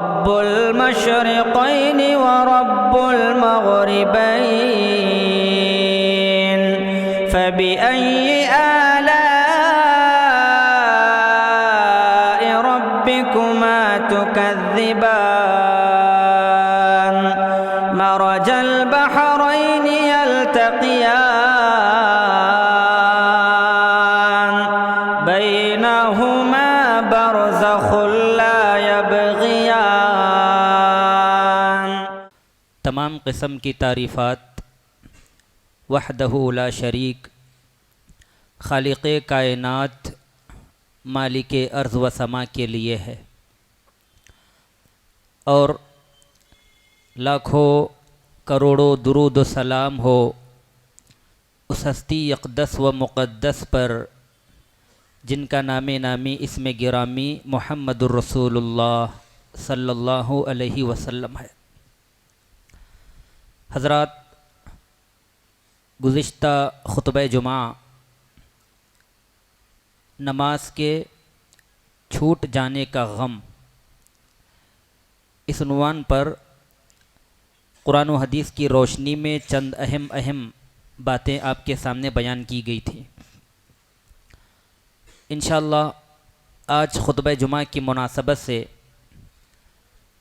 رب المشرقين ورب المغربين فبأي آلاء ربكما تكذبان مرج البحرين يلتقيان بينهما برزخ لا يبغيان۔ تمام قسم کی تعریفات وحدہ لا شریک، خالق کائنات، مالک ارض و سما کے لیے ہے، اور لاکھوں کروڑوں درود و سلام ہو اس ہستی اقدس و مقدس پر جن کا نام نامی اسم گرامی محمد الرسول اللہ صلی اللہ علیہ وسلم ہے۔ حضرات، گزشتہ خطبہ جمعہ نماز کے چھوٹ جانے کا غم، اس عنوان پر قرآن و حدیث کی روشنی میں چند اہم باتیں آپ کے سامنے بیان کی گئی تھیں۔ انشاءاللہ آج خطبہ جمعہ کی مناسبت سے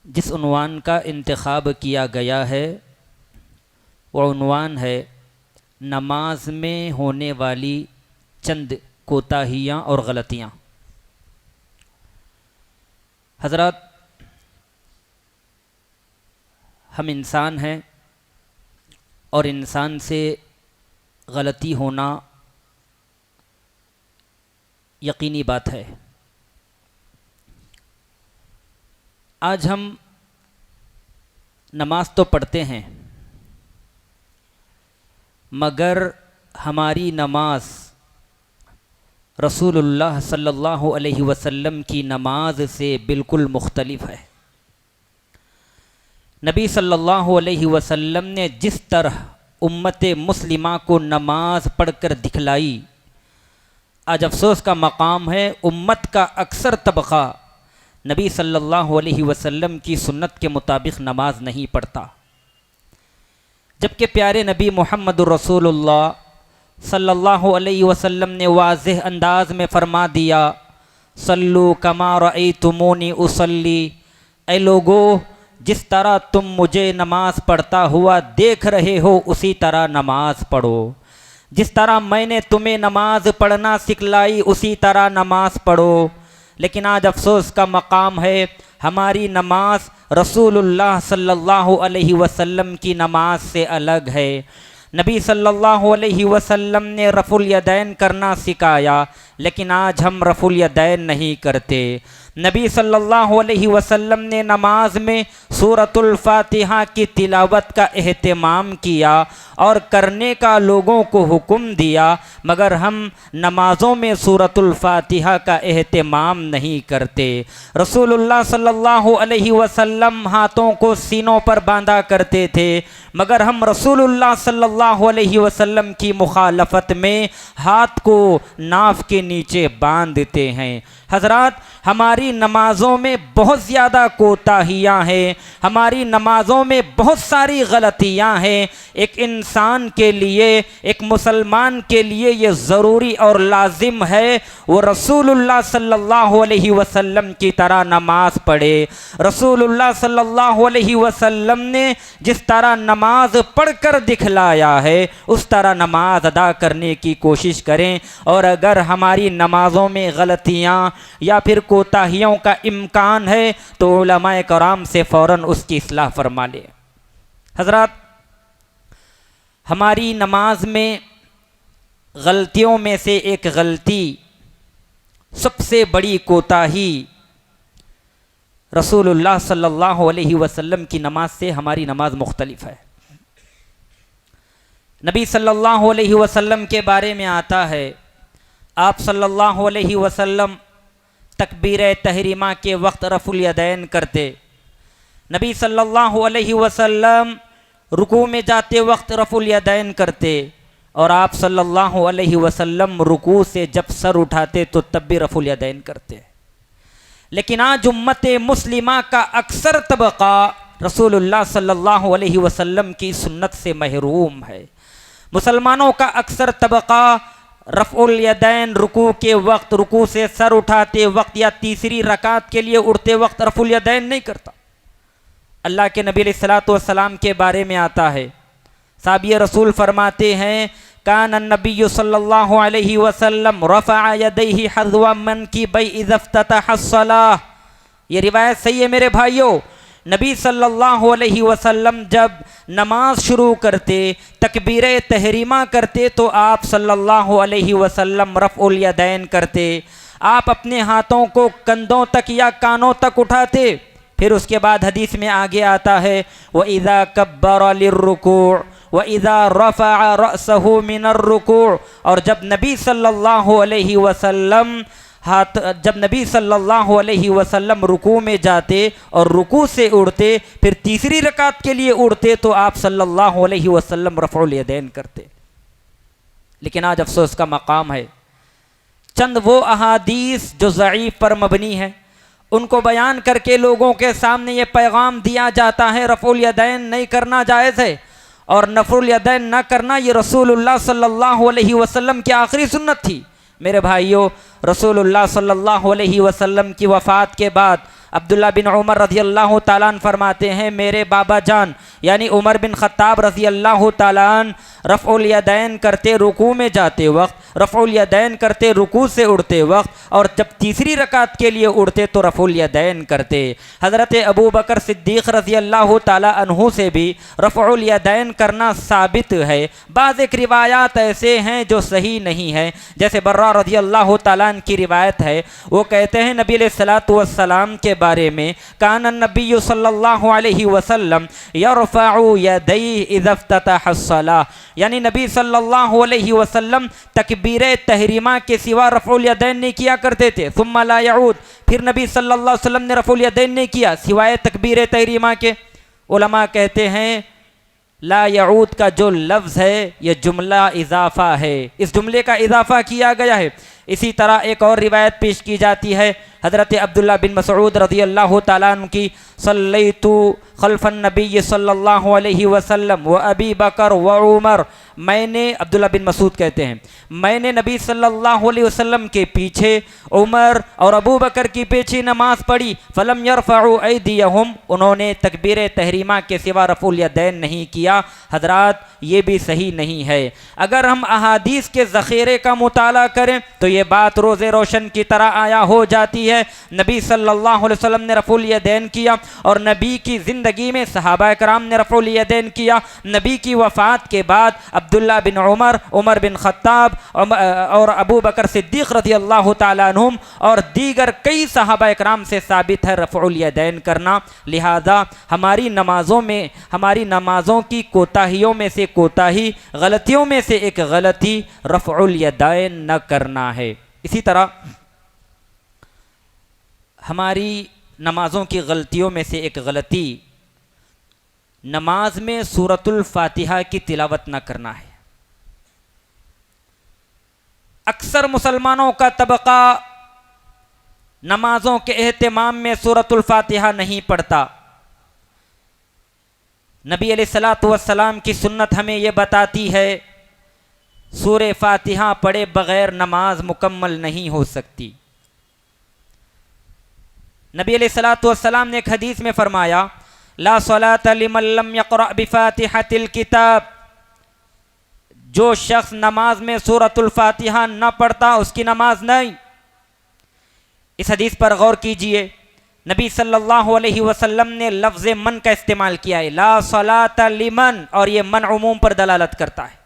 جس عنوان کا انتخاب کیا گیا ہے وہ عنوان ہے نماز میں ہونے والی چند کوتاہیاں اور غلطیاں۔ حضرات، ہم انسان ہیں اور انسان سے غلطی ہونا یقینی بات ہے۔ آج ہم نماز تو پڑھتے ہیں، مگر ہماری نماز رسول اللہ صلی اللہ علیہ وسلم کی نماز سے بالکل مختلف ہے۔ نبی صلی اللہ علیہ وسلم نے جس طرح امت مسلمہ کو نماز پڑھ کر دکھلائی، آج افسوس کا مقام ہے امت کا اکثر طبقہ نبی صلی اللہ علیہ وسلم کی سنت کے مطابق نماز نہیں پڑھتا، جبکہ پیارے نبی محمد الرسول اللہ صلی اللہ علیہ وسلم نے واضح انداز میں فرما دیا، صلو کما رأیتمونی اصلی، اے لوگو جس طرح تم مجھے نماز پڑھتا ہوا دیکھ رہے ہو اسی طرح نماز پڑھو، جس طرح میں نے تمہیں نماز پڑھنا سکھلائی اسی طرح نماز پڑھو۔ لیکن آج افسوس کا مقام ہے ہماری نماز رسول اللہ صلی اللہ علیہ وسلم کی نماز سے الگ ہے۔ نبی صلی اللہ علیہ وسلم نے رفع الیدین کرنا سکھایا، لیکن آج ہم رفع الیدین نہیں کرتے۔ نبی صلی اللہ علیہ وسلم نے نماز میں سورۃ الفاتحہ کی تلاوت کا اہتمام کیا اور کرنے کا لوگوں کو حکم دیا، مگر ہم نمازوں میں سورۃ الفاتحہ کا اہتمام نہیں کرتے۔ رسول اللہ صلی اللہ علیہ وسلم ہاتھوں کو سینوں پر باندھا کرتے تھے، مگر ہم رسول اللہ صلی اللہ علیہ وسلم کی مخالفت میں ہاتھ کو ناف کے نیچے باندھتے ہیں۔ حضرات، ہماری نمازوں میں بہت زیادہ کوتاہیاں ہیں، ہماری نمازوں میں بہت ساری غلطیاں ہیں۔ ایک انسان کے لیے، ایک مسلمان کے لیے یہ ضروری اور لازم ہے وہ رسول اللہ صلی اللہ علیہ وسلم کی طرح نماز پڑھے۔ رسول اللہ صلی اللہ علیہ وسلم نے جس طرح نماز پڑھ کر دکھلایا ہے اس طرح نماز ادا کرنے کی کوشش کریں، اور اگر ہماری نمازوں میں غلطیاں یا پھر کوتاہیوں کا امکان ہے تو علماء کرام سے فوراً اس کی اصلاح فرما لیں۔ حضرات، ہماری نماز میں غلطیوں میں سے ایک غلطی، سب سے بڑی کوتاہی، رسول اللہ صلی اللہ علیہ وسلم کی نماز سے ہماری نماز مختلف ہے۔ نبی صلی اللہ علیہ وسلم کے بارے میں آتا ہے، آپ صلی اللہ علیہ وسلم تکبیر تحریمہ کے وقت رفع الیدین کرتے، نبی صلی اللہ علیہ وسلم رکوع میں جاتے وقت رفع الیدین کرتے، اور آپ صلی اللہ علیہ وسلم رکوع سے جب سر اٹھاتے تو تب بھی رفع الیدین کرتے۔ لیکن آج امت مسلمہ کا اکثر طبقہ رسول اللہ صلی اللہ علیہ وسلم کی سنت سے محروم ہے۔ مسلمانوں کا اکثر طبقہ رفع الیدین رکوع کے وقت، رکوع سے سر اٹھاتے وقت یا تیسری رکعت کے لیے اٹھتے وقت رفع الیدین نہیں کرتا۔ اللہ کے نبی علیہ الصلوۃ والسلام کے بارے میں آتا ہے، صحابی رسول فرماتے ہیں کان النبی صلی اللہ علیہ وسلم رفع یدیہ حذو منکبیہ اذا افتتح الصلاۃ۔ یہ روایت صحیح ہے میرے بھائیوں۔ نبی صلی اللہ علیہ وسلم جب نماز شروع کرتے، تکبیر تحریمہ کرتے تو آپ صلی اللہ علیہ وسلم رفع الیدین کرتے۔ آپ اپنے ہاتھوں کو کندھوں تک یا کانوں تک اٹھاتے۔ پھر اس کے بعد حدیث میں آگے آتا ہے وَإِذَا كَبَّرَ لِلرُّكُوعِ وَإِذَا رَفَعَ رَأْسَهُ مِنَ الرُّكُوعِ، اور جب نبی صلی اللہ علیہ وسلم رکوع میں جاتے اور رکوع سے اڑتے، پھر تیسری رکعت کے لیے اڑتے تو آپ صلی اللہ علیہ وسلم رفع الیدین کرتے۔ لیکن آج افسوس کا مقام ہے، چند وہ احادیث جو ضعیف پر مبنی ہیں ان کو بیان کر کے لوگوں کے سامنے یہ پیغام دیا جاتا ہے رفع الیدین نہیں کرنا جائز ہے، اور رفع الیدین نہ کرنا یہ رسول اللہ صلی اللہ علیہ وسلم کی آخری سنت تھی۔ میرے بھائیوں، رسول اللہ صلی اللہ علیہ وسلم کی وفات کے بعد عبداللہ بن عمر رضی اللہ تعالیٰ عنہ فرماتے ہیں میرے بابا جان یعنی عمر بن خطاب رضی اللہ تعالیٰ عنہ رفع الیدین کرتے رکوع میں جاتے وقت، رفع الیدین کرتے رکوع سے اڑتے وقت، اور جب تیسری رکعت کے لیے اڑتے تو رفع الیدین کرتے۔ حضرت ابو بکر صدیق رضی اللہ تعالیٰ عنہ سے بھی رفع الیدین کرنا ثابت ہے۔ بعض ایک روایات ایسے ہیں جو صحیح نہیں ہیں، جیسے برہ رضی اللہ تعالیٰ عنہ کی روایت ہے، وہ کہتے ہیں نبی علیہ الصلوۃ والسلام کے بارے میں کان النبی صلی اللہ علیہ وسلم یرفع یدیہ اذا افتتح الصلاۃ، یعنی نبی صلی اللہ علیہ وسلم تکبیر تحریمہ کے سوا رفع الیدین نہیں کیا کرتے تھے۔ ثم لا یعود، پھر نبی صلی اللہ علیہ وسلم نے رفع الیدین نہیں کیا سوائے تکبیر تحریمہ کے۔ علماء کہتے ہیں لا یعود کا جو لفظ ہے یہ جملہ اضافہ ہے، اس جملے کا اضافہ کیا گیا ہے۔ اسی طرح ایک اور روایت پیش کی جاتی ہے حضرت عبداللہ بن مسعود رضی اللہ تعالیٰ عنہ کی، صلیت خلف النبی صلی اللہ علیہ وسلم و ابی بکر و عمر، میں نے، عبداللہ بن مسعود کہتے ہیں میں نے نبی صلی اللہ علیہ وسلم کے پیچھے عمر اور ابو بکر کی پیچھے نماز پڑھی، فلم یرفعوا ایدیہم، انہوں نے تکبیر تحریمہ کے سوا رفع الیدین نہیں کیا۔ حضرات یہ بھی صحیح نہیں ہے۔ اگر ہم احادیث کے ذخیرے کا مطالعہ کریں تو یہ بات روز روشن کی طرح آیا ہو جاتی ہے۔ نبی صلی اللہ علیہ وسلم نے رفع الیدین کیا، اور نبی کی زندگی میں صحابہ کرام نے رفع الیدین کیا۔ نبی کی وفات کے بعد عبداللہ بن عمر، عمر بن خطاب اور ابو بکر صدیق رضی اللہ تعالیٰ عنہم اور دیگر کئی صحابہ کرام سے ثابت ہے رفع الیدین کرنا۔ لہذا ہماری نمازوں کی کوتاہیوں میں سے کوتاہی، غلطیوں میں سے ایک غلطی رفع الیدین نہ کرنا ہے۔ اسی طرح ہماری نمازوں کی غلطیوں میں سے ایک غلطی نماز میں سورۃ الفاتحہ کی تلاوت نہ کرنا ہے۔ اکثر مسلمانوں کا طبقہ نمازوں کے اہتمام میں سورۃ الفاتحہ نہیں پڑھتا۔ نبی علیہ الصلوۃ والسلام کی سنت ہمیں یہ بتاتی ہے سورہ فاتحہ پڑھے بغیر نماز مکمل نہیں ہو سکتی۔ نبی علیہ الصلوۃ والسلام نے ایک حدیث میں فرمایا لا صلاۃ لمن لم یقرأ بفاتحۃ الکتاب، جو شخص نماز میں سورۃ الفاتحہ نہ پڑھتا اس کی نماز نہیں۔ اس حدیث پر غور کیجئے، نبی صلی اللہ علیہ وسلم نے لفظ من کا استعمال کیا ہے، لا صلاۃ لمن، اور یہ من عموم پر دلالت کرتا ہے۔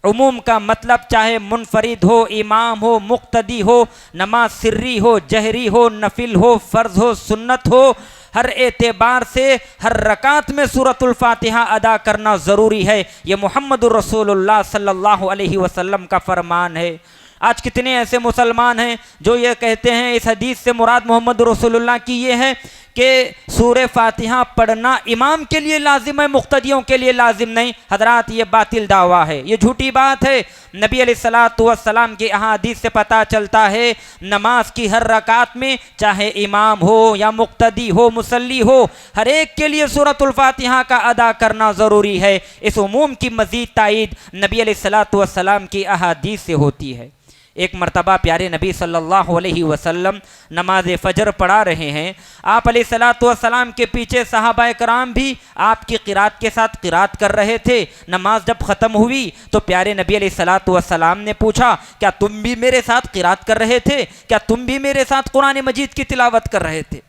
عموم کا مطلب چاہے منفرد ہو، امام ہو، مقتدی ہو، نماز سری ہو، جہری ہو، نفل ہو، فرض ہو، سنت ہو، ہر اعتبار سے ہر رکعت میں سورۃ الفاتحہ ادا کرنا ضروری ہے۔ یہ محمد الرسول اللہ صلی اللہ علیہ وسلم کا فرمان ہے۔ آج کتنے ایسے مسلمان ہیں جو یہ کہتے ہیں اس حدیث سے مراد محمد رسول اللہ کی یہ ہے کہ سورہ فاتحہ پڑھنا امام کے لیے لازم ہے، مقتدیوں کے لیے لازم نہیں، حضرات یہ باطل دعویٰ ہے، یہ جھوٹی بات ہے۔ نبی علیہ السلام کی احادیث سے پتہ چلتا ہے نماز کی ہر رکعت میں چاہے امام ہو یا مقتدی ہو، مصلی ہو، ہر ایک کے لیے سورۃ الفاتحہ کا ادا کرنا ضروری ہے۔ اس عموم کی مزید تائید نبی علیہ السلام کی احادیث سے ہوتی ہے۔ ایک مرتبہ پیارے نبی صلی اللہ علیہ وسلم نماز فجر پڑھا رہے ہیں، آپ علیہ السلام کے پیچھے صحابہ کرام بھی آپ کی قرات کے ساتھ قرات کر رہے تھے۔ نماز جب ختم ہوئی تو پیارے نبی علیہ السلام نے پوچھا، کیا تم بھی میرے ساتھ قرات کر رہے تھے؟ کیا تم بھی میرے ساتھ قرآن مجید کی تلاوت کر رہے تھے؟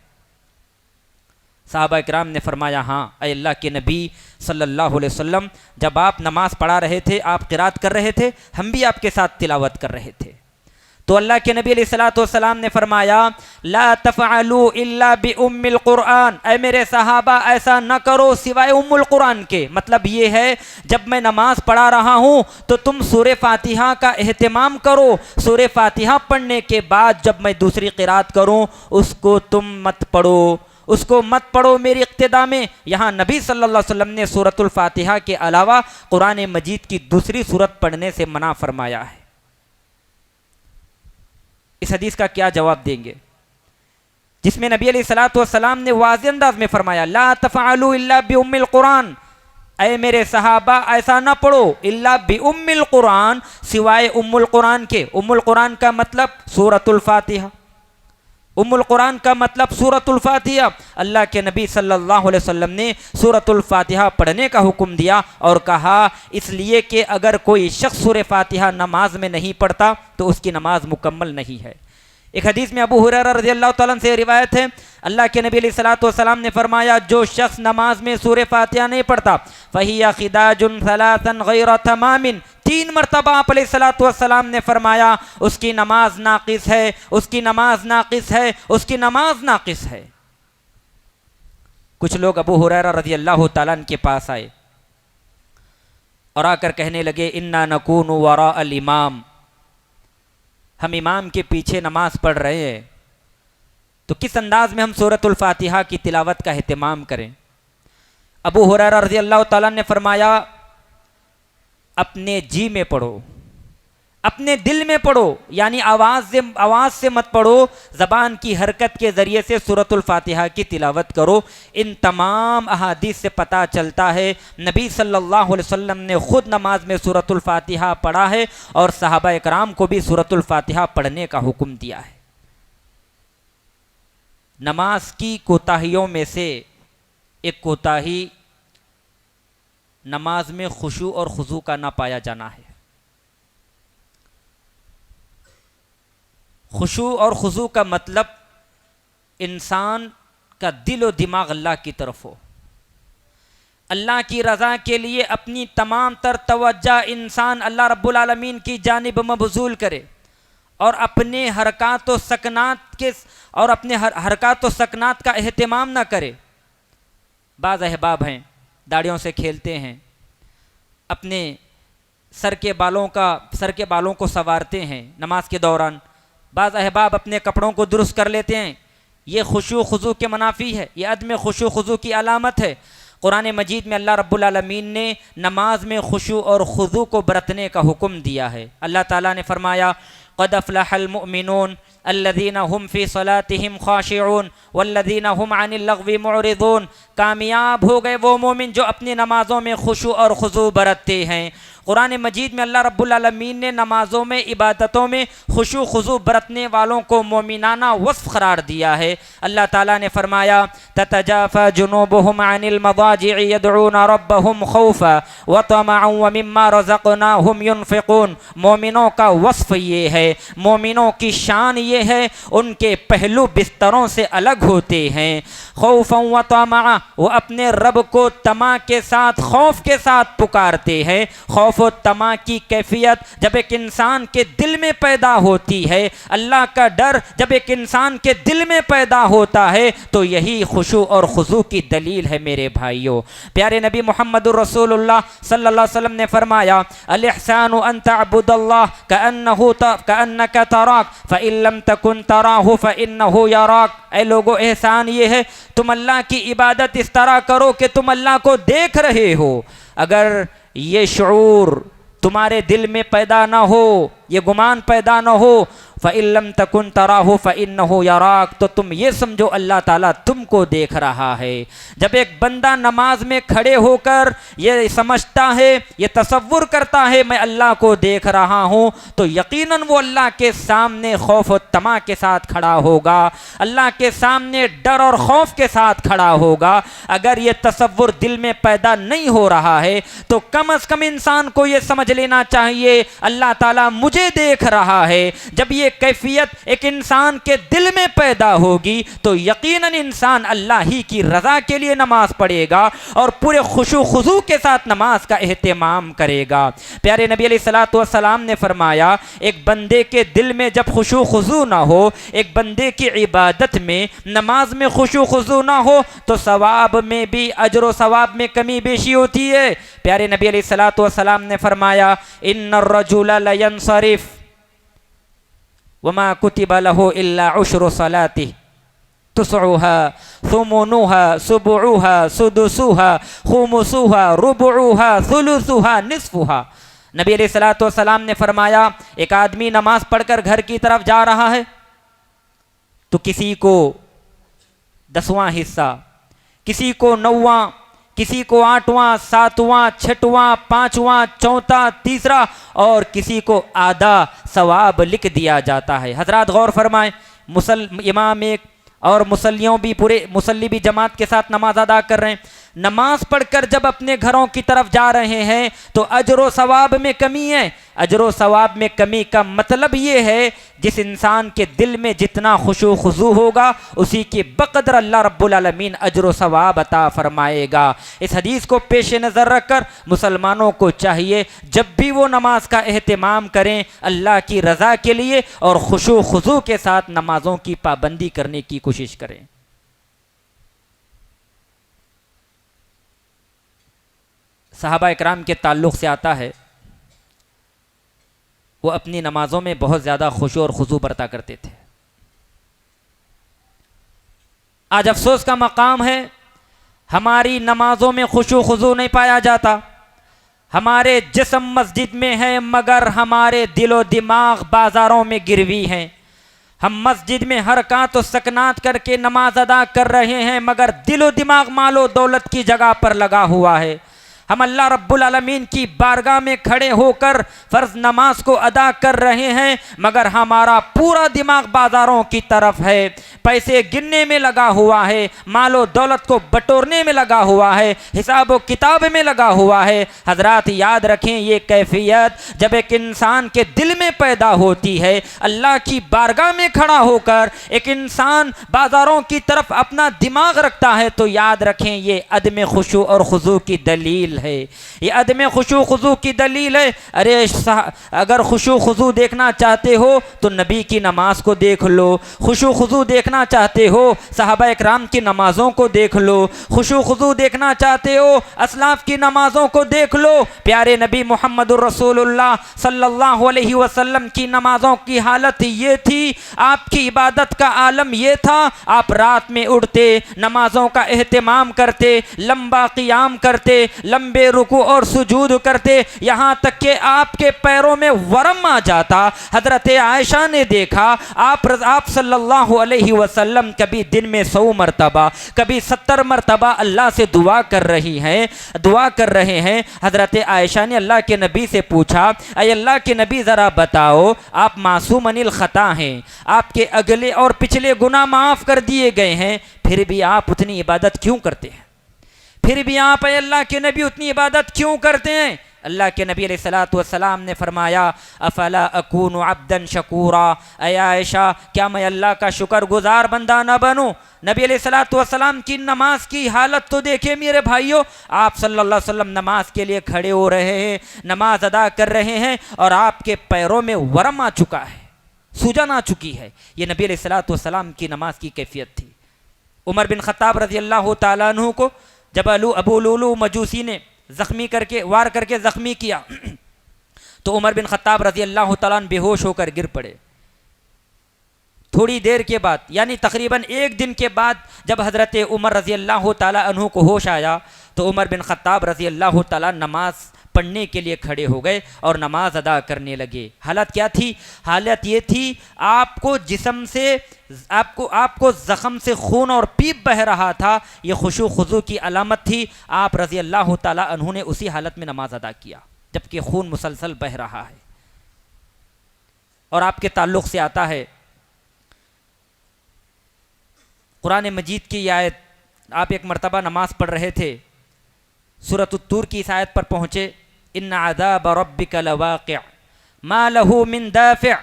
صحابہ کرام نے فرمایا، ہاں اے اللہ کے نبی صلی اللہ علیہ وسلم، جب آپ نماز پڑھا رہے تھے، آپ قرات کر رہے تھے، ہم بھی آپ کے ساتھ تلاوت کر رہے تھے۔ تو اللہ کے نبی علیہ السلام نے فرمایا، لا تفعلوا الا بام القرآن، اے میرے صحابہ ایسا نہ کرو سوائے ام القرآن کے۔ مطلب یہ ہے جب میں نماز پڑھا رہا ہوں تو تم سورہ فاتحہ کا اہتمام کرو، سورہ فاتحہ پڑھنے کے بعد جب میں دوسری قرات کروں اس کو تم مت پڑھو، اس کو مت پڑھو میری اقتداء میں۔ یہاں نبی صلی اللہ علیہ وسلم نے سورۃ الفاتحہ کے علاوہ قرآن مجید کی دوسری سورت پڑھنے سے منع فرمایا ہے۔ اس حدیث کا کیا جواب دیں گے جس میں نبی علیہ السلام نے واضح انداز میں فرمایا، لا تفعلوا الا بام القرآن، اے میرے صحابہ ایسا نہ پڑھو الا بام القرآن، سوائے ام القرآن کے۔ ام القرآن کا مطلب سورۃ الفاتحہ، ام القرآن کا مطلب سورۃ الفاتحہ۔ اللہ کے نبی صلی اللہ علیہ وسلم نے سورۃ الفاتحہ پڑھنے کا حکم دیا اور کہا اس لیے کہ اگر کوئی شخص سورہ فاتحہ نماز میں نہیں پڑھتا تو اس کی نماز مکمل نہیں ہے۔ ایک حدیث میں ابو ہریرہ رضی اللہ تعالیٰ عنہ سے روایت ہے، اللہ کے نبی علیہ السلام نے فرمایا، جو شخص نماز میں سورہ فاتحہ نہیں پڑھتا فَهِيَ خِدَاجٌ ثَلَاثًا غَيْرَ تَمَامٍ، 3 مرتبہ آپ علیہ السلام نے فرمایا اس کی نماز ناقص ہے، اس کی نماز ناقص ہے، اس کی نماز ناقص ہے۔ کچھ لوگ ابو ہریرہ رضی اللہ تعالیٰ عنہ کے پاس آئے اور آ کر کہنے لگے، اِنَّا نَكُونُ وَرَاءَ الْإِمَامِ، ہم امام کے پیچھے نماز پڑھ رہے ہیں تو کس انداز میں ہم سورۃ الفاتحہ کی تلاوت کا اہتمام کریں؟ ابو ہریرہ رضی اللہ تعالیٰ نے فرمایا، اپنے جی میں پڑھو، اپنے دل میں پڑھو، یعنی آواز سے مت پڑھو، زبان کی حرکت کے ذریعے سے سورۃ الفاتحہ کی تلاوت کرو۔ ان تمام احادیث سے پتہ چلتا ہے نبی صلی اللہ علیہ وسلم نے خود نماز میں سورۃ الفاتحہ پڑھا ہے اور صحابہ کرام کو بھی سورۃ الفاتحہ پڑھنے کا حکم دیا ہے۔ نماز کی کوتاہیوں میں سے ایک کوتاہی نماز میں خشوع اور خضوع کا نہ پایا جانا ہے۔ خشوع اور خضوع کا مطلب انسان کا دل و دماغ اللہ کی طرف ہو، اللہ کی رضا کے لیے اپنی تمام تر توجہ انسان اللہ رب العالمین کی جانب مبذول کرے اور اپنے حرکات و سکنات کا اہتمام نہ کرے۔ بعض احباب ہیں داڑھیوں سے کھیلتے ہیں، اپنے سر کے بالوں کو سنوارتے ہیں نماز کے دوران، بعض احباب اپنے کپڑوں کو درست کر لیتے ہیں، یہ خشوع خضوع کے منافی ہے، یہ عدم خشوع خضوع کی علامت ہے۔ قرآن مجید میں اللہ رب العالمین نے نماز میں خشوع اور خضوع کو برتنے کا حکم دیا ہے۔ اللہ تعالیٰ نے فرمایا، قد افلح المؤمنون الذین هم فی صلاتهم خاشعون والذین هم عن اللغو معرضون، کامیاب ہو گئے وہ مومن جو اپنی نمازوں میں خشوع اور خضوع برتتے ہیں۔ قرآن مجید میں اللہ رب العالمین نے نمازوں میں عبادتوں میں خشوع خضوع برتنے والوں کو مومنانہ وصف قرار دیا ہے۔ اللہ تعالیٰ نے فرمایا، تتجافى جنوبهم عن المضاجع يدعون ربهم خوفا وطمعا ومما رزقناهم ينفقون، مومنوں کا وصف یہ ہے، مومنوں کی شان یہ ہے، ان کے پہلو بستروں سے الگ ہوتے ہیں۔ خوفا وطمعا، وہ اپنے رب کو طمع کے ساتھ، خوف کے ساتھ پکارتے ہیں۔ خوف و طمع کی کیفیت جب ایک انسان کے دل میں پیدا ہوتی ہے، اللہ کا ڈر جب ایک انسان کے دل میں پیدا ہوتا ہے تو یہی خشوع اور خضوع کی دلیل ہے۔ میرے بھائیوں، پیارے نبی محمد رسول اللہ صلی اللہ علیہ وسلم نے فرمایا، الاحسان ان تعبد اللہ کأنک تراک فإن لم تکن تراہ فإنہ یراک، اے لوگو احسان یہ ہے تم اللہ کی عبادت اس طرح کرو کہ تم اللہ کو دیکھ رہے ہو۔ اگر یہ شعور تمہارے دل میں پیدا نہ ہو، یہ گمان پیدا نہ ہو، فَإِن لَمْ تَكُنْ تَرَاهُ فَإِنَّهُ يَرَاكَ، تو تم یہ سمجھو اللہ تعالیٰ تم کو دیکھ رہا ہے۔ جب ایک بندہ نماز میں کھڑے ہو کر یہ سمجھتا ہے، یہ تصور کرتا ہے میں اللہ کو دیکھ رہا ہوں، تو یقیناً وہ اللہ کے سامنے خوف و طمع کے ساتھ کھڑا ہوگا، اللہ کے سامنے ڈر اور خوف کے ساتھ کھڑا ہوگا۔ اگر یہ تصور دل میں پیدا نہیں ہو رہا ہے تو کم از کم انسان کو یہ سمجھ لینا چاہیے اللہ تعالیٰ مجھے دیکھ رہا ہے۔ جب یہ کیفیت ایک انسان کے دل میں پیدا ہوگی تو یقیناً انسان اللہ ہی کی رضا کے لیے نماز پڑھے گا اور پورے خشوع و خضوع کے ساتھ نماز کا اہتمام کرے گا۔ پیارے نبی علیہ الصلوۃ والسلام نے فرمایا ایک بندے کے دل میں جب خشوع و خضوع نہ ہو، ایک بندے کی عبادت میں نماز میں خشوع و خضوع نہ ہو تو ثواب میں بھی اجر و ثواب میں کمی بیشی ہوتی ہے۔ پیارے نبی علیہ الصلوۃ والسلام نے فرمایا ان الرجل لینصرف وما كتب له الا عشر صلاته تسعها ثمنها سبعها سدسها خمسها ربعها ثلثها نصفها۔ نبی علیہ الصلوۃ والسلام نے فرمایا ایک آدمی نماز پڑھ کر گھر کی طرف جا رہا ہے تو کسی کو 10واں حصہ، کسی کو 9واں، کسی کو 8واں، 7واں، 6واں، 5واں، 4واں، 3واں اور کسی کو آدھا ثواب لکھ دیا جاتا ہے۔ حضرات غور فرمائیں، امام ایک اور مصلی بھی جماعت کے ساتھ نماز ادا کر رہے ہیں۔ نماز پڑھ کر جب اپنے گھروں کی طرف جا رہے ہیں تو اجر و ثواب میں کمی ہے۔ اجر و ثواب میں کمی کا مطلب یہ ہے جس انسان کے دل میں جتنا خشوع و خضوع ہوگا اسی کے بقدر اللہ رب العالمین اجر و ثواب عطا فرمائے گا۔ اس حدیث کو پیش نظر رکھ کر مسلمانوں کو چاہیے جب بھی وہ نماز کا اہتمام کریں اللہ کی رضا کے لیے اور خشوع و خضوع کے ساتھ نمازوں کی پابندی کرنے کی کوشش کریں۔ صحابہ اکرام کے تعلق سے آتا ہے وہ اپنی نمازوں میں بہت زیادہ خشوع اور خضوع برتا کرتے تھے۔ آج افسوس کا مقام ہے ہماری نمازوں میں خشوع و خضوع نہیں پایا جاتا۔ ہمارے جسم مسجد میں ہے مگر ہمارے دل و دماغ بازاروں میں گروی ہیں۔ ہم مسجد میں حرکات و سکنات کر کے نماز ادا کر رہے ہیں مگر دل و دماغ مال و دولت کی جگہ پر لگا ہوا ہے۔ ہم اللہ رب العالمین کی بارگاہ میں کھڑے ہو کر فرض نماز کو ادا کر رہے ہیں مگر ہمارا پورا دماغ بازاروں کی طرف ہے، پیسے گننے میں لگا ہوا ہے، مال و دولت کو بٹورنے میں لگا ہوا ہے، حساب و کتاب میں لگا ہوا ہے۔ حضرات یاد رکھیں یہ کیفیت جب ایک انسان کے دل میں پیدا ہوتی ہے، اللہ کی بارگاہ میں کھڑا ہو کر ایک انسان بازاروں کی طرف اپنا دماغ رکھتا ہے تو یاد رکھیں یہ عدم خشوع اور خضوع کی دلیل ہے، یہ عدم خشوع خضوع کی دلیل ہے۔ ارے اگر خشوع خضوع دیکھنا چاہتے ہو تو نبی کی نماز کو دیکھ لو، خشوع خضوع دیکھنا چاہتے ہو صحابہ اکرام کی نمازوں کو دیکھ لو، خشوع خضوع دیکھنا چاہتے ہو اسلاف کی نمازوں کو دیکھ لو۔ پیارے نبی محمد الرسول اللہ صلی اللہ علیہ وسلم کی نمازوں کی حالت یہ تھی، آپ کی عبادت کا عالم یہ تھا، آپ رات میں اٹھتے نمازوں کا اہتمام کرتے، لمبا قیام کرتے، لمبے رکوع اور سجود کرتے، یہاں تک کہ آپ کے پیروں میں ورم آ جاتا۔ حضرت عائشہ نے دیکھا آپ صلی اللہ علیہ وسلم کبھی دن میں 100 مرتبہ کبھی 70 مرتبہ اللہ سے دعا کر رہے ہیں۔ حضرت عائشہ نے اللہ کے نبی سے پوچھا اے اللہ کے نبی ذرا بتاؤ آپ معصوم عن الخطا ہیں، آپ کے اگلے اور پچھلے گناہ معاف کر دیے گئے ہیں، پھر بھی آپ اتنی عبادت کیوں کرتے ہیں؟ پھر بھی آپ اے اللہ کے نبی اتنی عبادت کیوں کرتے ہیں؟ اللہ کے نبی علیہ الصلوۃ والسلام نے فرمایا افلا اکون عبدا شکورا، اے عائشہ کیا میں اللہ کا شکر گزار بندہ نہ بنوں؟ نبی علیہ الصلوۃ والسلام کی نماز کی حالت تو دیکھیں میرے بھائیوں، آپ صلی اللہ علیہ وسلم نماز کے لیے کھڑے ہو رہے ہیں، نماز ادا کر رہے ہیں اور آپ کے پیروں میں ورم آ چکا ہے، سوجن آ چکی ہے۔ یہ نبی علیہ الصلوۃ والسلام کی نماز کی کیفیت تھی۔ عمر بن خطاب رضی اللہ تعالیٰ عنہ کو جب ابو لولو مجوسی نے وار کر کے زخمی کیا تو عمر بن خطاب رضی اللہ تعالیٰ عنہ بے ہوش ہو کر گر پڑے۔ تھوڑی دیر کے بعد یعنی تقریباً 1 دن کے بعد جب حضرت عمر رضی اللہ تعالیٰ عنہ کو ہوش آیا تو عمر بن خطاب رضی اللہ تعالیٰ نماز پڑھنے کے لیے کھڑے ہو گئے اور نماز ادا کرنے لگے۔ حالت کیا تھی؟ حالت یہ تھی آپ کو جسم سے آپ کو زخم سے خون اور پیپ بہہ رہا تھا، یہ خشوع خضوع کی علامت تھی۔ آپ رضی اللہ تعالیٰ عنہ نے اسی حالت میں نماز ادا کیا جبکہ خون مسلسل بہہ رہا ہے۔ اور آپ کے تعلق سے آتا ہے قرآن مجید کی آیت، آپ ایک مرتبہ نماز پڑھ رہے تھے، سورۃ الطور کی اس آیت پر پہنچے، ان عذاب ربک لواقع ما له من دافع۔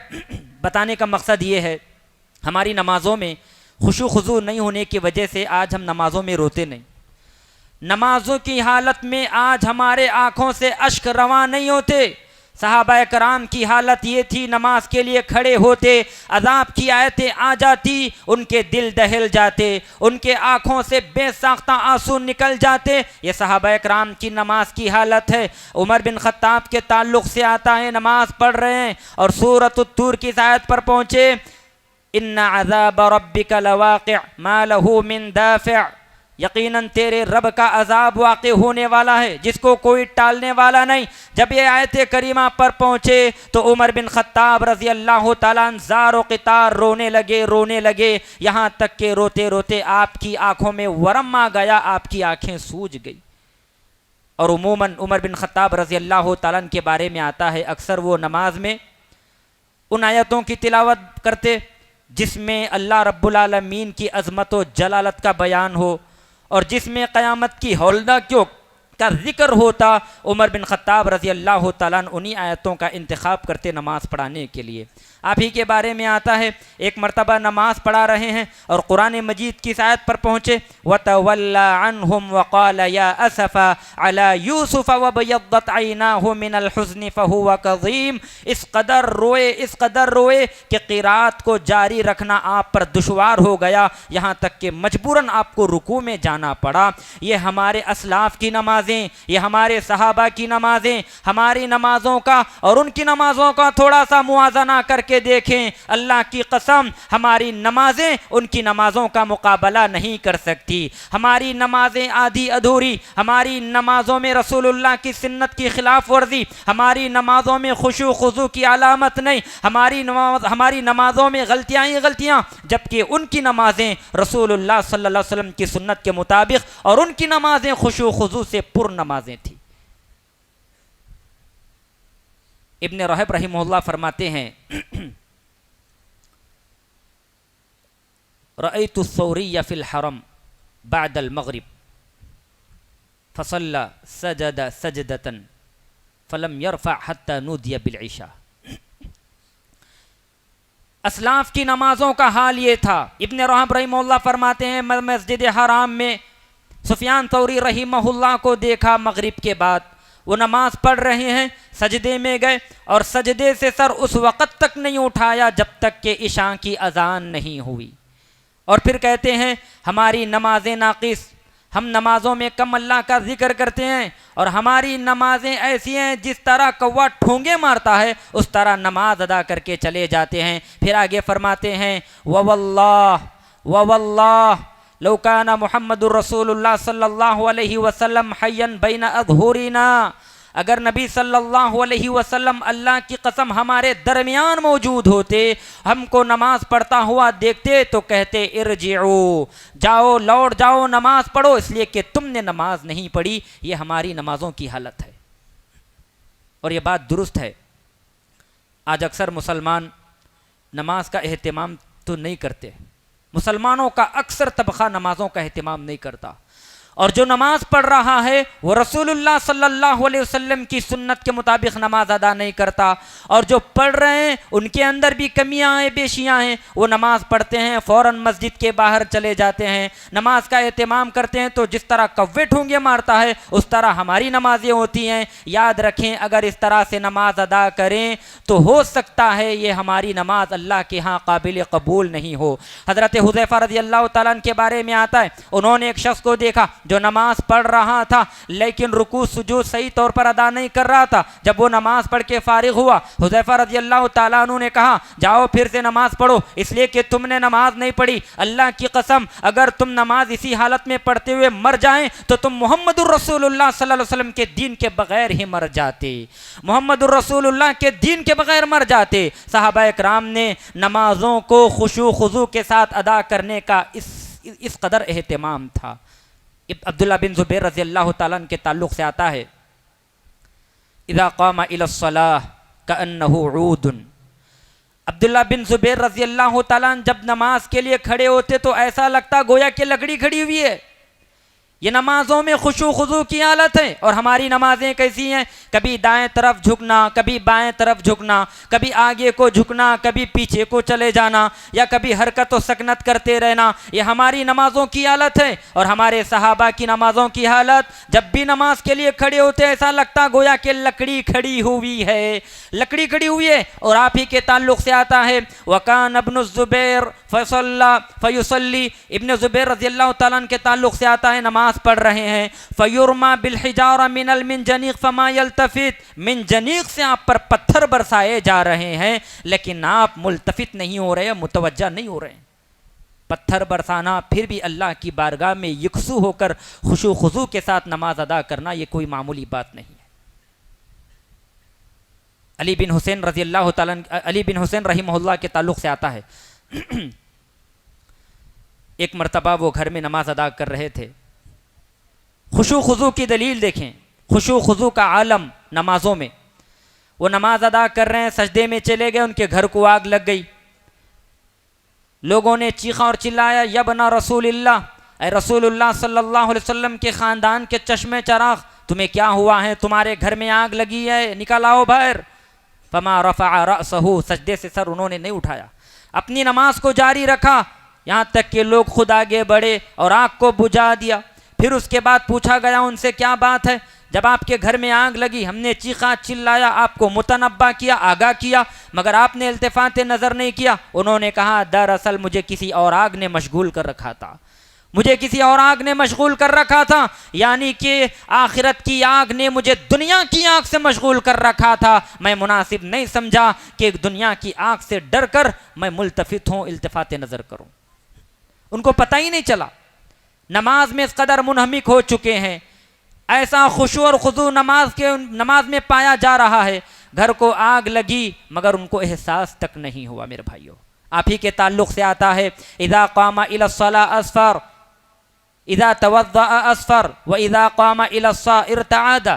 بتانے کا مقصد یہ ہے ہماری نمازوں میں خشوع خضوع نہیں ہونے کی وجہ سے آج ہم نمازوں میں روتے نہیں، نمازوں کی حالت میں آج ہمارے آنکھوں سے اشک رواں نہیں ہوتے۔ صحابہ کرام کی حالت یہ تھی، نماز کے لیے کھڑے ہوتے، عذاب کی آیتیں آ جاتی، ان کے دل دہل جاتے، ان کے آنکھوں سے بے ساختہ آنسو نکل جاتے۔ یہ صحابہ کرام کی نماز کی حالت ہے۔ عمر بن خطاب کے تعلق سے آتا ہے، نماز پڑھ رہے ہیں اور سورۃ الطور کی آیت پر پہنچے، ان عذاب ربک لواقع ما له من دافع، یقیناً تیرے رب کا عذاب واقع ہونے والا ہے جس کو کوئی ٹالنے والا نہیں۔ جب یہ آیت کریمہ پر پہنچے تو عمر بن خطاب رضی اللہ تعالیٰ عنہ زار و قطار رونے لگے، یہاں تک کہ روتے روتے آپ کی آنکھوں میں ورم آ گیا، آپ کی آنکھیں سوج گئی۔ اور عموماً عمر بن خطاب رضی اللہ تعالیٰ عنہ کے بارے میں آتا ہے، اکثر وہ نماز میں ان آیتوں کی تلاوت کرتے جس میں اللہ رب العالمین کی عظمت و جلالت کا بیان ہو اور جس میں قیامت کی ہولناکیوں کا ذکر ہوتا۔ عمر بن خطاب رضی اللہ تعالیٰ عنہ انہی آیتوں کا انتخاب کرتے نماز پڑھانے کے لیے۔ آپ ہی کے بارے میں آتا ہے، ایک مرتبہ نماز پڑھا رہے ہیں اور قرآن مجید کی آیت پر پہنچے، وَتَوَلَّى عَنْهُمْ وَقَالَ يَا أَسَفَا عَلَى يُوسُفَ وَابْيَضَّتْ عَيْنَاهُ مِنَ الْحُزْنِ فَهُوَ كَظِيمٌ۔ اس قدر روئے کہ قرات کو جاری رکھنا آپ پر دشوار ہو گیا، یہاں تک کہ مجبوراً آپ کو رکوع میں جانا پڑا۔ یہ ہمارے اسلاف کی نمازیں، یہ ہمارے صحابہ کی نمازیں، ہماری نمازوں کا اور ان کی نمازوں کا تھوڑا سا موازنہ کر کے دیکھیں، اللہ کی قسم ہماری نمازیں ان کی نمازوں کا مقابلہ نہیں کر سکتی۔ ہماری نمازیں آدھی ادھوری، ہماری نمازوں میں رسول اللہ کی سنت کی خلاف ورزی، ہماری نمازوں میں خشوع خضوع کی علامت نہیں، ہماری نمازوں میں غلطیاں ہی غلطیاں، جبکہ ان کی نمازیں رسول اللہ صلی اللہ علیہ وسلم کی سنت کے مطابق اور ان کی نمازیں خشوع خضوع سے پر نمازیں تھیں۔ ابن رہب رحمہ اللہ فرماتے ہیں، رأیت الثوری فی الحرم بعد المغرب فصلى سجد سجدة فلم يرفع حتى نودي بالعشاء۔ اسلاف کی نمازوں کا حال یہ تھا۔ ابن رہب رحمہ اللہ فرماتے ہیں، میں مسجد حرام میں سفیان ثوری رحمہ اللہ کو دیکھا، مغرب کے بعد وہ نماز پڑھ رہے ہیں، سجدے میں گئے اور سجدے سے سر اس وقت تک نہیں اٹھایا جب تک کہ عشاء کی اذان نہیں ہوئی۔ اور پھر کہتے ہیں ہماری نمازیں ناقص، ہم نمازوں میں کم اللہ کا ذکر کرتے ہیں اور ہماری نمازیں ایسی ہیں جس طرح کوا ٹھونگے مارتا ہے اس طرح نماز ادا کر کے چلے جاتے ہیں۔ پھر آگے فرماتے ہیں، وَوَاللَّهِ لو كان محمد رسول اللہ صلی اللہ علیہ وسلم حیا بین اظہرنا، اگر نبی صلی اللہ علیہ وسلم اللہ کی قسم ہمارے درمیان موجود ہوتے، ہم کو نماز پڑھتا ہوا دیکھتے تو کہتے ارجعوا، جاؤ لوٹ جاؤ نماز پڑھو، اس لیے کہ تم نے نماز نہیں پڑھی۔ یہ ہماری نمازوں کی حالت ہے اور یہ بات درست ہے۔ آج اکثر مسلمان نماز کا اہتمام تو نہیں کرتے، مسلمانوں کا اکثر طبقہ نمازوں کا اہتمام نہیں کرتا، اور جو نماز پڑھ رہا ہے وہ رسول اللہ صلی اللہ علیہ وسلم کی سنت کے مطابق نماز ادا نہیں کرتا، اور جو پڑھ رہے ہیں ان کے اندر بھی کمیاں ہیں، بیشیاں ہیں، وہ نماز پڑھتے ہیں فوراً مسجد کے باہر چلے جاتے ہیں، نماز کا اہتمام کرتے ہیں تو جس طرح کوے ٹھونگے مارتا ہے اس طرح ہماری نمازیں ہوتی ہیں۔ یاد رکھیں اگر اس طرح سے نماز ادا کریں تو ہو سکتا ہے یہ ہماری نماز اللہ کے ہاں قابل قبول نہیں ہو۔ حضرت حذیفہ رضی اللہ تعالیٰ عنہ کے بارے میں آتا ہے، انہوں نے ایک شخص کو دیکھا جو نماز پڑھ رہا تھا لیکن رکوع سجود صحیح طور پر ادا نہیں کر رہا تھا. جب وہ نماز پڑھ کے فارغ ہوا حذیفہ رضی اللہ تعالیٰ عنہ نے کہا جاؤ پھر سے نماز پڑھو اس لیے کہ تم نے نماز نہیں پڑھی. اللہ کی قسم اگر تم نماز اسی حالت میں پڑھتے ہوئے مر جائیں تو تم محمد الرسول اللہ صلی اللہ علیہ وسلم کے دین کے بغیر ہی مر جاتے. محمد الرسول اللہ کے دین کے بغیر مر جاتے. صحابہ اکرام نے نمازوں کو خشوع خضوع کے ساتھ ادا کرنے کا اس قدر اہتمام تھا. عبداللہ بن زبیر رضی اللہ تعالیٰ عنہ کے تعلق سے آتا ہے اذا قام الى الصلاة كأنه عود. عبداللہ بن زبیر رضی اللہ تعالیٰ عنہ جب نماز کے لیے کھڑے ہوتے تو ایسا لگتا گویا کہ لکڑی کھڑی ہوئی ہے. یہ نمازوں میں خشوع خضوع کی حالت ہے. اور ہماری نمازیں کیسی ہیں؟ کبھی دائیں طرف جھکنا، کبھی بائیں طرف جھکنا، کبھی آگے کو جھکنا، کبھی پیچھے کو چلے جانا، یا کبھی حرکت و سکنت کرتے رہنا. یہ ہماری نمازوں کی حالت ہے. اور ہمارے صحابہ کی نمازوں کی حالت جب بھی نماز کے لیے کھڑے ہوتے ایسا لگتا گویا کہ لکڑی کھڑی ہوئی ہے، لکڑی کھڑی ہوئی ہے. اور آپ ہی کے تعلق سے آتا ہے وَكَانَ ابْنُ الزُّبَيْرِ فَيُصَلِّي. ابن زبیر رضی اللہ تعالیٰ عنہ کے تعلق سے آتا ہے نماز پڑھ رہے ہیں فَيُرْمَى بِالْحِجَارَ مِنَ الْمِنْجَنِيقِ فَمَا يَلْتَفِتْ. منجنیق سے آپ پر پتھر برسائے جا رہے ہیں لیکن آپ ملتفت نہیں ہو رہے، متوجہ نہیں ہو رہے. پتھر برسانا پھر بھی اللہ کی بارگاہ میں یکسو ہو کر خشوع خضوع کے ساتھ نماز ادا کرنا یہ کوئی معمولی بات نہیں ہے. علی بن حسین رضی اللہ تعالیٰ علی بن حسین رحمہ اللہ کے تعلق سے آتا ہے ایک مرتبہ وہ گھر میں نماز ادا کر رہے تھے. خشوع خضوع کی دلیل دیکھیں، خشوع خضوع کا عالم نمازوں میں. وہ نماز ادا کر رہے ہیں، سجدے میں چلے گئے، ان کے گھر کو آگ لگ گئی. لوگوں نے چیخا اور چلایا یا ابن رسول اللہ، اے رسول اللہ صلی اللہ علیہ وسلم کے خاندان کے چشمے چراغ، تمہیں کیا ہوا ہے؟ تمہارے گھر میں آگ لگی ہے، نکل آؤ باہر. فما رفع رأسہ، سجدے سے سر انہوں نے نہیں اٹھایا، اپنی نماز کو جاری رکھا یہاں تک کہ لوگ خود آگے بڑھے اور آگ کو بجھا دیا. پھر اس کے بعد پوچھا گیا ان سے کیا بات ہے؟ جب آپ کے گھر میں آگ لگی ہم نے چیخا چلایا، آپ کو متنبہ کیا، آگاہ کیا، مگر آپ نے التفات نظر نہیں کیا. انہوں نے کہا دراصل مجھے کسی اور آگ نے مشغول کر رکھا تھا، مجھے کسی اور آگ نے مشغول کر رکھا تھا. یعنی کہ آخرت کی آگ نے مجھے دنیا کی آگ سے مشغول کر رکھا تھا. میں مناسب نہیں سمجھا کہ دنیا کی آگ سے ڈر کر میں ملتفت ہوں، التفات نظر کروں. ان کو پتہ ہی نہیں چلا. نماز میں اس قدر منہمک ہو چکے ہیں، ایسا خشوع اور خضوع نماز میں پایا جا رہا ہے. گھر کو آگ لگی مگر ان کو احساس تک نہیں ہوا. میرے بھائیوں آپ ہی کے تعلق سے آتا ہے اذا قام الى الصلاة اسفر، اذا توضأ اسفر واذا قام الى الصلاة ارتعد.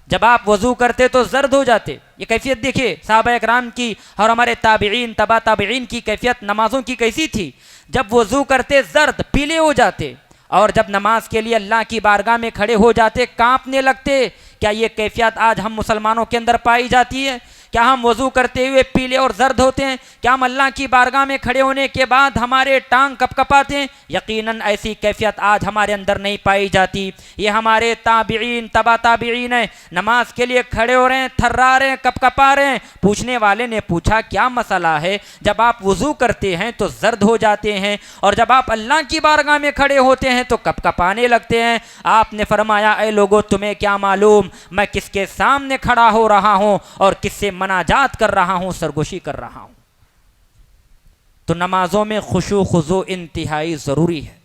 جب آپ وضو کرتے تو زرد ہو جاتے. یہ کیفیت دیکھیے صحابہ اکرام کی اور ہمارے تابعین تبع تابعین کی کیفیت نمازوں کی کیسی تھی. جب وضو کرتے زرد پیلے ہو جاتے، اور جب نماز کے لیے اللہ کی بارگاہ میں کھڑے ہو جاتے کانپنے لگتے. کیا یہ کیفیت آج ہم مسلمانوں کے اندر پائی جاتی ہے؟ کیا ہم وضو کرتے ہوئے پیلے اور زرد ہوتے ہیں؟ کیا ہم اللہ کی بارگاہ میں کھڑے ہونے کے بعد ہمارے ٹانگ کپ کپاتے ہیں؟ یقیناً ایسی کیفیت آج ہمارے اندر نہیں پائی جاتی. یہ ہمارے تابعین تبع تابعین ہیں، نماز کے لیے کھڑے ہو رہے ہیں، تھرا رہے ہیں، کپ کپا رہے ہیں. پوچھنے والے نے پوچھا کیا مسئلہ ہے؟ جب آپ وضو کرتے ہیں تو زرد ہو جاتے ہیں اور جب آپ اللہ کی بارگاہ میں کھڑے ہوتے ہیں تو کپ کپانے لگتے ہیں. آپ نے فرمایا اے لوگو تمہیں کیا معلوم میں کس کے سامنے کھڑا ہو رہا ہوں اور کس سے مناجات کر رہا ہوں، سرگوشی کر رہا ہوں. تو نمازوں میں خشوع خضوع انتہائی ضروری ہے.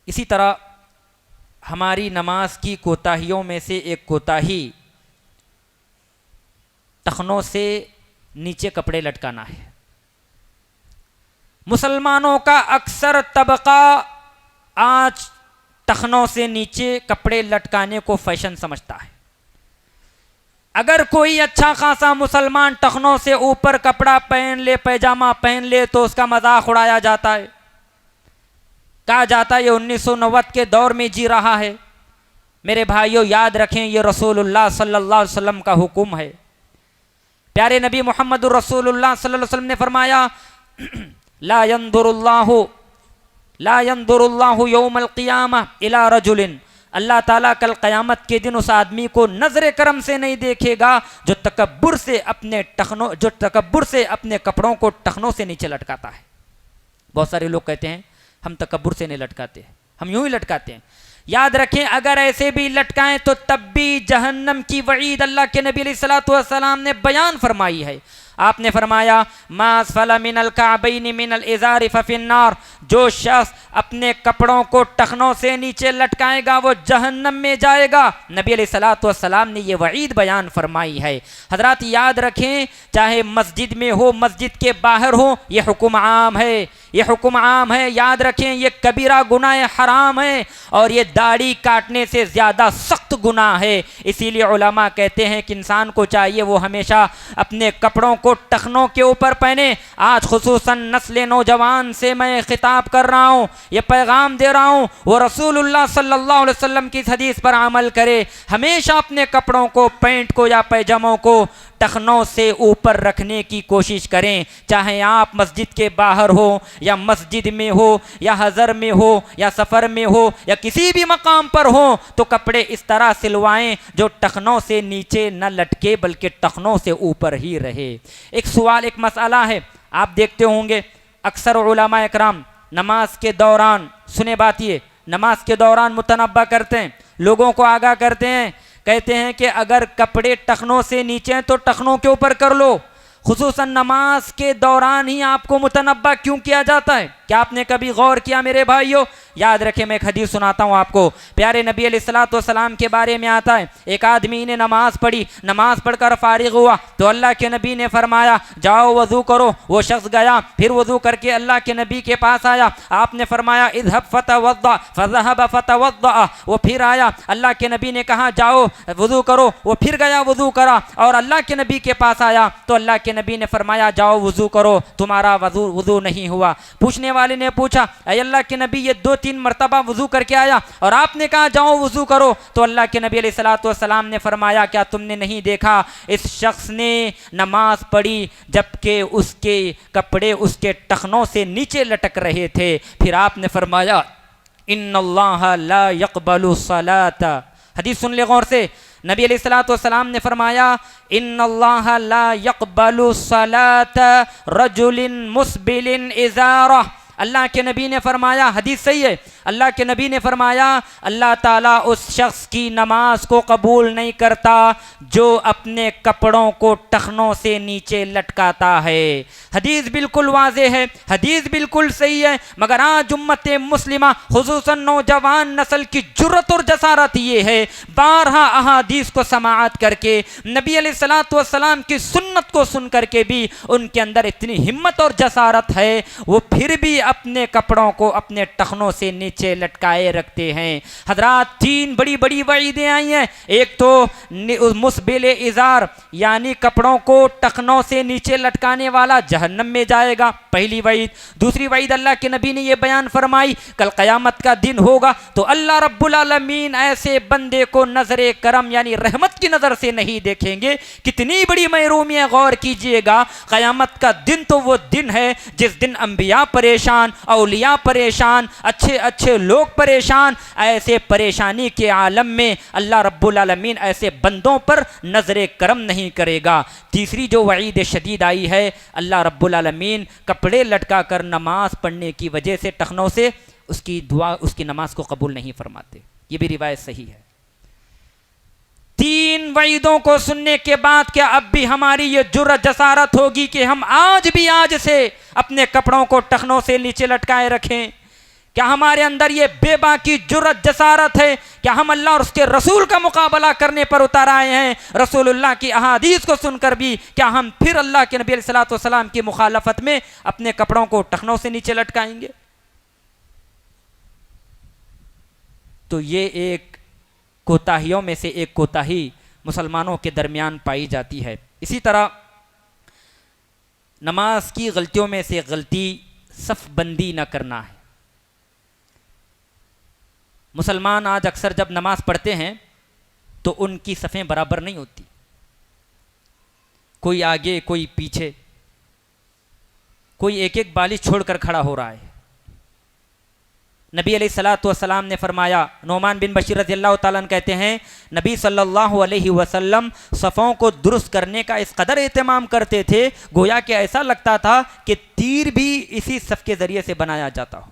اسی طرح ہماری نماز کی کوتاہیوں میں سے ایک کوتاہی ٹخنوں سے نیچے کپڑے لٹکانا ہے. مسلمانوں کا اکثر طبقہ آج ٹخنوں سے نیچے کپڑے لٹکانے کو فیشن سمجھتا ہے. اگر کوئی اچھا خاصا مسلمان ٹخنوں سے اوپر کپڑا پہن لے، پیجامہ پہن لے تو اس کا مذاق اڑایا جاتا ہے. کہا جاتا ہے یہ 1990 کے دور میں جی رہا ہے. میرے بھائیوں یاد رکھیں یہ رسول اللہ صلی اللہ علیہ وسلم کا حکم ہے. پیارے نبی محمد الرسول اللہ صلی اللہ علیہ وسلم نے فرمایا لا ينظر اللہ یوم القیامہ الی رجل. اللہ تعالیٰ کل قیامت کے دن اس آدمی کو نظر کرم سے نہیں دیکھے گا جو تکبر سے اپنے کپڑوں کو ٹخنوں سے نیچے لٹکاتا ہے. بہت سارے لوگ کہتے ہیں ہم تکبر سے نہیں لٹکاتے. ہم یوں ہی لٹکاتے ہیں. یاد رکھیں اگر ایسے بھی لٹکائیں تو تب بھی جہنم کی وعید اللہ کے نبی علیہ الصلوۃ والسلام نے بیان فرمائی ہے. آپ نے فرمایا ما اسفل من الکعبین من الازار ففی النار، جو شخص اپنے کپڑوں کو ٹخنوں سے نیچے لٹکائے گا وہ جہنم میں جائے گا. نبی علیہ الصلوۃ والسلام نے یہ وعید بیان فرمائی ہے. حضرات یاد رکھیں چاہے مسجد میں ہو مسجد کے باہر ہو، یہ حکم عام ہے، یہ حکم عام ہے. یاد رکھیں یہ کبیرہ گناہ حرام ہے اور یہ داڑھی کاٹنے سے زیادہ سخت گناہ ہے. اسی لیے علماء کہتے ہیں کہ انسان کو چاہیے وہ ہمیشہ اپنے کپڑوں کو ٹخنوں کے اوپر پہنے. آج خصوصاً نسل نوجوان سے میں خطاب کر رہا ہوں، یہ پیغام دے رہا ہوں، وہ رسول اللہ صلی اللہ علیہ وسلم کی اس حدیث پر عمل کرے. ہمیشہ اپنے کپڑوں کو، پینٹ کو یا پیجاموں کو ٹخنوں سے اوپر رکھنے کی کوشش کریں. چاہے آپ مسجد کے باہر ہو یا مسجد میں ہو یا حضر میں ہو یا سفر میں ہو یا کسی بھی مقام پر ہو، تو کپڑے اس طرح سلوائیں جو ٹخنوں سے نیچے نہ لٹکے بلکہ ٹخنوں سے اوپر ہی رہے. ایک سوال، ایک مسئلہ ہے، آپ دیکھتے ہوں گے اکثر علماء اکرام نماز کے دوران، سنے بات یہ، نماز کے دوران متنبہ کرتے ہیں، لوگوں کو آگاہ کرتے ہیں، کہتے ہیں کہ اگر کپڑے ٹخنوں سے نیچے ہیں تو ٹخنوں کے اوپر کر لو. خصوصاً نماز کے دوران ہی آپ کو متنبہ کیوں کیا جاتا ہے؟ کیا آپ نے کبھی غور کیا میرے بھائیو؟ یاد رکھیں میں ایک حدیث سناتا ہوں آپ کو. پیارے نبی علیہ الصلوۃ والسلام کے بارے میں آتا ہے، ایک آدمی نے نماز پڑھی، نماز پڑھ کر فارغ ہوا تو اللہ کے نبی نے فرمایا جاؤ وضو کرو. وہ شخص گیا، پھر وضو کر کے اللہ کے نبی کے پاس آیا. آپ نے فرمایا اذهب فتوضا، فذهب فتوضا. وہ پھر آیا، اللہ کے نبی نے کہا جاؤ وضو کرو. وہ پھر گیا وضو کرا اور اللہ کے نبی کے پاس آیا تو اللہ کے نبی نے فرمایا جاؤ وضو کرو، تمہارا وضو نہیں ہوا. پوچھنے والے نے پوچھا اے اللہ کے نبی یہ 2-3 مرتبہ وضو کر کے آیا اور آپ نے کہا جاؤ وضو کرو. تو اللہ کے نبی علیہ الصلوۃ والسلام نے فرمایا کیا تم نے نہیں دیکھا اس شخص نے نماز پڑھی جبکہ اس کے کپڑے اس کے ٹخنوں سے نیچے لٹک رہے تھے. پھر آپ نے فرمایا ان اللہ لا يقبل الصلاۃ. حدیث سن لے غور سے. نبی علیہ الصلوۃ والسلام نے فرمایا ان اللہ لا يقبل الصلاۃ رجل مسبل ازارہ. اللہ کے نبی نے فرمایا، حدیث صحیح ہے، اللہ کے نبی نے فرمایا اللہ تعالیٰ اس شخص کی نماز کو قبول نہیں کرتا جو اپنے کپڑوں کو ٹخنوں سے نیچے لٹکاتا ہے. حدیث بالکل واضح ہے، حدیث بالکل صحیح ہے، مگر آج امت مسلمہ خصوصاً نوجوان نسل کی جرت اور جسارت یہ ہے بارہا احادیث کو سماعت کر کے، نبی علیہ الصلوۃ والسلام کی سنت کو سن کر کے بھی ان کے اندر اتنی ہمت اور جسارت ہے وہ پھر بھی اپنے کپڑوں کو اپنے ٹخنوں سے نیچے لٹکائے رکھتے ہیں. حضرات 3 بڑی بڑی وعیدیں آئی ہیں. ایک تو مسبل ازار یعنی کپڑوں کو ٹخنوں سے نیچے لٹکانے والا جہنم میں جائے گا، پہلی وعید. دوسری وعید اللہ کے نبی نے یہ بیان فرمائی کل قیامت کا دن ہوگا تو اللہ رب العالمین ایسے بندے کو نظر کرم یعنی رحمت کی نظر سے نہیں دیکھیں گے. کتنی بڑی محرومی ہے، غور کیجئے گا. قیامت کا دن تو وہ دن ہے جس دن انبیاء پریشان، اولیاء پریشان، اچھے اچھے لوگ پریشان. ایسے پریشانی کے عالم میں اللہ رب العالمین ایسے بندوں پر نظر کرم نہیں کرے گا. تیسری جو وعید شدید آئی ہے، اللہ رب العالمین کپڑے لٹکا کر نماز پڑھنے کی وجہ سے ٹخنوں سے اس کی دعا، اس کی نماز کو قبول نہیں فرماتے. یہ بھی روایت صحیح ہے. 3 وعیدوں کو سننے کے بعد کیا اب بھی ہماری یہ جرأت جسارت ہوگی کہ ہم آج سے اپنے کپڑوں کو ٹخنوں سے نیچے لٹکائے رکھیں؟ کیا ہمارے اندر یہ بے باکی جرأت جسارت ہے؟ کیا ہم اللہ اور اس کے رسول کا مقابلہ کرنے پر اتر آئے ہیں؟ رسول اللہ کی احادیث کو سن کر بھی کیا ہم پھر اللہ کے نبی علیہ الصلوۃ والسلام کی مخالفت میں اپنے کپڑوں کو ٹخنوں سے نیچے لٹکائیں گے؟ تو یہ ایک کوتاہیوں میں سے ایک کوتاہی مسلمانوں کے درمیان پائی جاتی ہے. اسی طرح نماز کی غلطیوں میں سے غلطی صف بندی نہ کرنا ہے. مسلمان آج اکثر جب نماز پڑھتے ہیں تو ان کی صفیں برابر نہیں ہوتی، کوئی آگے کوئی پیچھے، کوئی ایک ایک بالش چھوڑ کر کھڑا ہو رہا ہے. نبی علیہ الصلوۃ والسلام نے فرمایا، نعمان بن بشیر رضی اللہ تعالیٰ عنہ کہتے ہیں نبی صلی اللہ علیہ وسلم صفوں کو درست کرنے کا اس قدر اہتمام کرتے تھے گویا کہ ایسا لگتا تھا کہ تیر بھی اسی صف کے ذریعے سے بنایا جاتا ہو.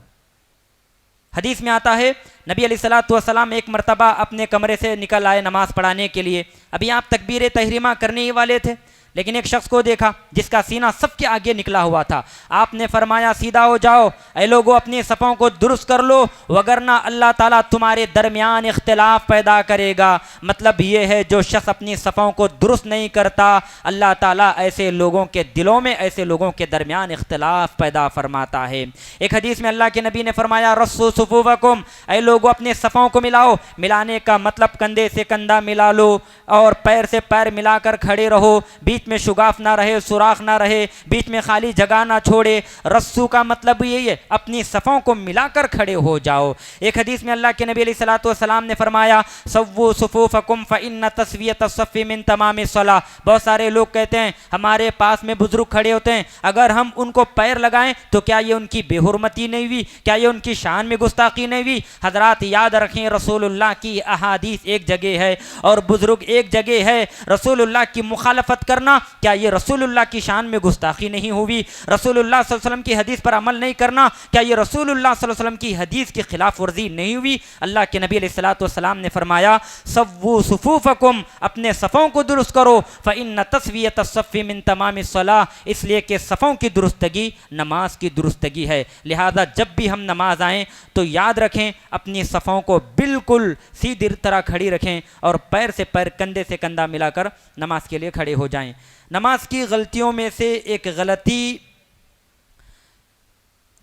حدیث میں آتا ہے نبی علیہ الصلوۃ والسلام ایک مرتبہ اپنے کمرے سے نکل آئے نماز پڑھانے کے لیے. ابھی آپ تکبیر تحریمہ کرنے ہی والے تھے، لیکن ایک شخص کو دیکھا جس کا سینہ سب کے آگے نکلا ہوا تھا. آپ نے فرمایا سیدھا ہو جاؤ، اے لوگوں اپنی صفوں کو درست کر لو، وگرنہ اللہ تعالیٰ تمہارے درمیان اختلاف پیدا کرے گا. مطلب یہ ہے جو شخص اپنی صفوں کو درست نہیں کرتا، اللہ تعالیٰ ایسے لوگوں کے دلوں میں، ایسے لوگوں کے درمیان اختلاف پیدا فرماتا ہے. ایک حدیث میں اللہ کے نبی نے فرمایا رسو صفوفکم، اے لوگوں اپنے صفوں کو ملاؤ. ملانے کا مطلب کندھے سے کندھا ملا لو اور پیر سے پیر ملا کر کھڑے رہو، بیچ میں شگاف نہ رہے، سوراخ نہ رہے، بیچ میں خالی جگہ نہ چھوڑے. رسو کا مطلب یہی ہے اپنی صفوں کو ملا کر کھڑے ہو جاؤ. ایک حدیث میں اللہ کے نبی علیہ الصلوۃ والسلام نے فرمایا سووا صفوفکم فإن تسویۃ الصف من تمام الصلاۃ. بہت سارے لوگ کہتے ہیں ہمارے پاس میں بزرگ کھڑے ہوتے ہیں، اگر ہم ان کو پیر لگائیں تو کیا یہ ان کی بے حرمتی نہیں ہوئی؟ کیا یہ ان کی شان میں گستاخی نہیں ہوئی؟ حضرات یاد رکھیں رسول اللہ کی احادیث ایک جگہ ہے اور بزرگ ایک جگہ ہے. رسول اللہ کی مخالفت کرنا کیا یہ رسول اللہ کی شان میں گستاخی نہیں ہوئی؟ رسول اللہ صلی اللہ علیہ وسلم کی حدیث پر عمل نہیں کرنا کیا یہ رسول اللہ صلی اللہ علیہ وسلم کی حدیث کی خلاف ورزی نہیں ہوئی؟ اللہ کے نبی علیہ الصلوۃ والسلام نے فرمایا سووا صفوفکم، اپنے صفوں کو درست کرو، فإن تسویۃ الصف من تمام الصلاۃ، اس لیے کہ صفوں کی درستگی نماز کی درستگی ہے. لہذا جب بھی ہم نماز آئیں تو یاد رکھیں اپنی صفوں کو بالکل سیدھی طرح کھڑی رکھیں اور پیر سے پیر کندھے سے کندھا ملا کر نماز کے لیے کھڑے ہو جائیں. نماز کی غلطیوں میں سے ایک غلطی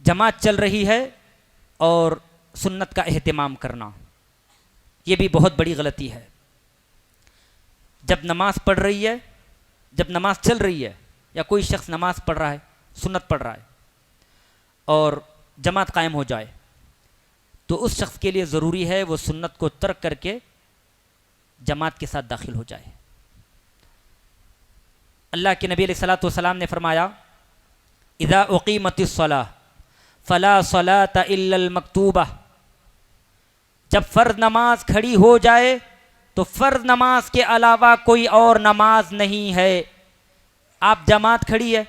جماعت چل رہی ہے اور سنت کا اہتمام کرنا، یہ بھی بہت بڑی غلطی ہے. جب نماز پڑھ رہی ہے، جب نماز چل رہی ہے یا کوئی شخص نماز پڑھ رہا ہے، سنت پڑھ رہا ہے اور جماعت قائم ہو جائے تو اس شخص کے لیے ضروری ہے وہ سنت کو ترک کر کے جماعت کے ساتھ داخل ہو جائے. اللہ کے نبی علیہ الصلوۃ والسلام نے فرمایا اذا اقیمت الصلاۃ فلا صلاۃ الا المکتوبہ، جب فرض نماز کھڑی ہو جائے تو فرض نماز کے علاوہ کوئی اور نماز نہیں ہے. آپ جماعت کھڑی ہے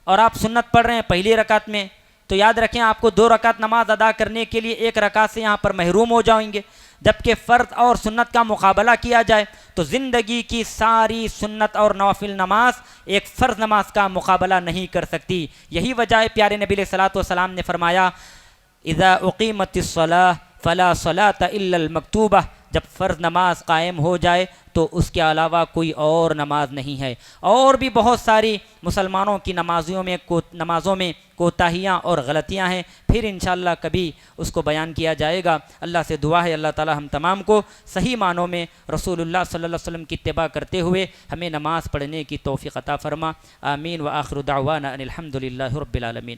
اور آپ سنت پڑھ رہے ہیں پہلی رکعت میں، تو یاد رکھیں آپ کو 2 رکعت نماز ادا کرنے کے لیے 1 رکعت سے یہاں پر محروم ہو جائیں گے. جبکہ فرض اور سنت کا مقابلہ کیا جائے تو زندگی کی ساری سنت اور نوافل نماز ایک فرض نماز کا مقابلہ نہیں کر سکتی. یہی وجہ ہے پیارے نبی علیہ الصلوۃ والسلام نے فرمایا اذا اقیمت الصلاۃ فلا صلاۃ الا المکتوبہ، جب فرض نماز قائم ہو جائے تو اس کے علاوہ کوئی اور نماز نہیں ہے. اور بھی بہت ساری مسلمانوں کی نمازوں میں کوتاہیاں اور غلطیاں ہیں، پھر انشاءاللہ کبھی اس کو بیان کیا جائے گا. اللہ سے دعا ہے اللہ تعالی ہم تمام کو صحیح معنوں میں رسول اللہ صلی اللہ علیہ وسلم کی اتباع کرتے ہوئے ہمیں نماز پڑھنے کی توفیق عطا فرما. آمین. وآخر دعوانا ان الحمد للہ رب العالمین.